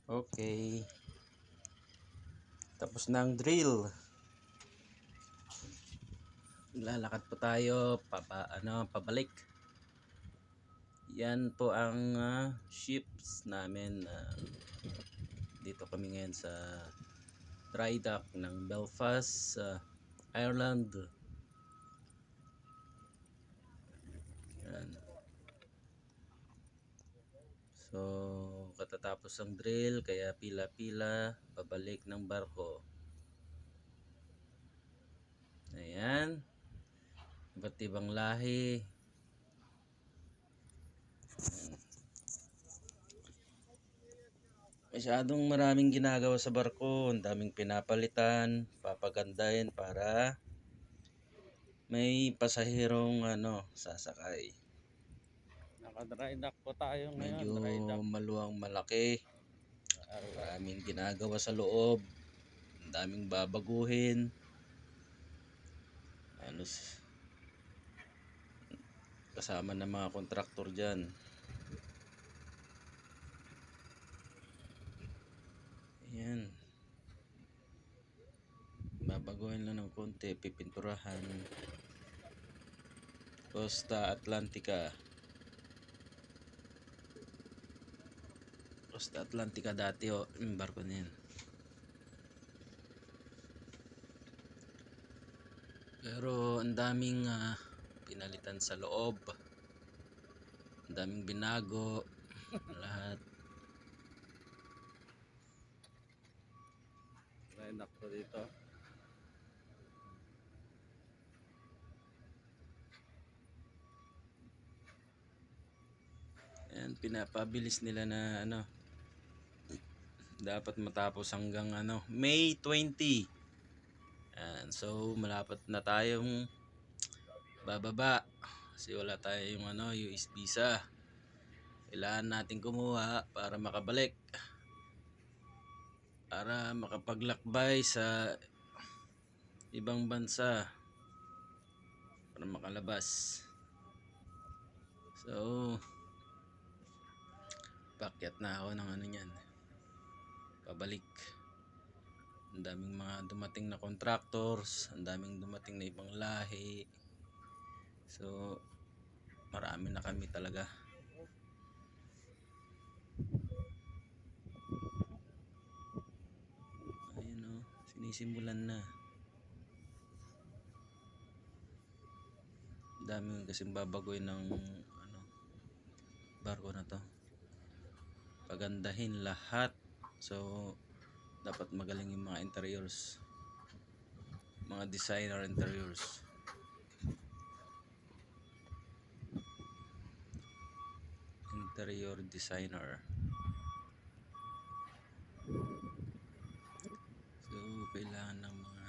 Okay. Tapos na ang drill. Lalakad po tayo pabalik. Yan po ang ships namin. Dito kami ngayon sa dry dock ng Belfast, Ireland. Yan. So, katatapos ang drill, kaya pila-pila pabalik ng barko. Ayan. Iba't ibang lahi. Masyadong maraming ginagawa sa barko. Ang daming pinapalitan, papagandahin para may pasahirong sasakay. Naka-dry dock po tayo ngayon. Medyo Dry dock. maluwang malaki. Maraming ginagawa sa loob. Ang daming babaguhin. Kasama ng mga kontraktor dyan. Ayan. Babaguhin lang ng konti, pipinturahan. Costa Atlantica. Costa Atlantica dati yung barko na yan. Pero ang daming pinalitan sa loob. Ang daming binago. Lahat. Dry dock po dito. Ayan, pinapabilis nila na dapat matapos hanggang May 20. Ayan, so malapit na tayong bababa kasi wala tayong US visa. Kailangan natin kumuha para makabalik, para makapaglakbay sa ibang bansa, para makalabas. So pakyat na ako ng niyan, pabalik. Ang daming mga dumating na contractors, ang daming dumating na ibang lahi. So marami na kami talaga. Ayun sinisimulan na. Ang daming kasing babagoy ng barko na to. Pagandahin lahat. So dapat magaling yung mga interiors, mga designer interiors. Interior designer. So kailangan ng mga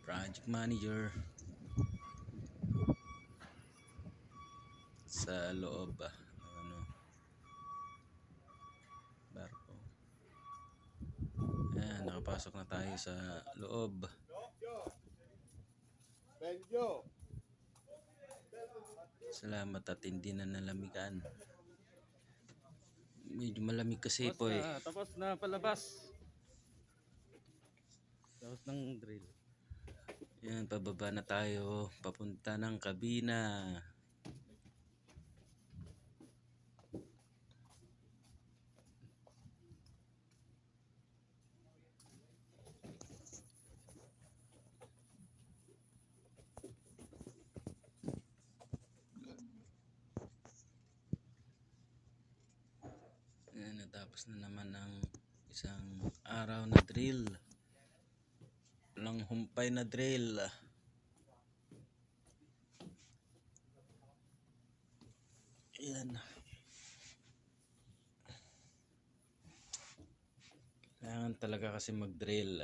project manager sa loob ng barko. Ayan, nakapasok na tayo sa loob. Salamat at hindi na nalamigan. Medyo malamig kasi po eh. Tapos na palabas. Tapos ng drill. Ayan, pababa na tayo. Papunta ng kabina. Ayan, natapos na naman ang isang araw na drill. Walang humpay na drill. Ayan. Kailangan talaga kasi mag-drill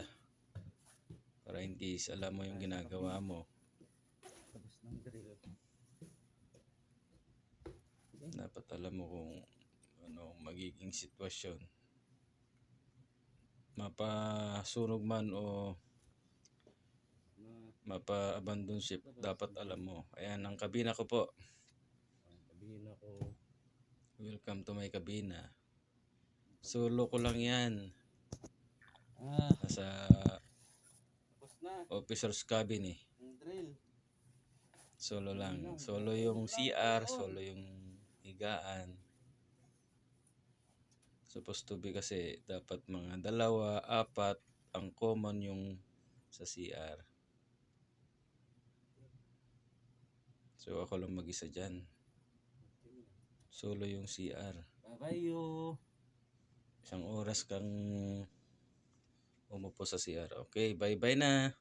para hindi alam mo yung ginagawa mo. Tapos ng drill. Dapat alam mo kung magiging sitwasyon. Mapasunog man o mapa-abandon ship, dapat alam mo. Ayan ang kabina ko po. Kabina ko. Welcome to my kabina. Solo ko lang yan. Nasa Tapos na. officer's cabin eh. Ang drill. Solo lang. Solo yung CR, solo yung higaan. Supposed to be kasi dapat mga 2, 4 ang common yung sa CR. So ako lang mag-isa dyan. Solo yung CR. Bye-bye you. 1 oras kang umupo sa CR. Okay, bye-bye na.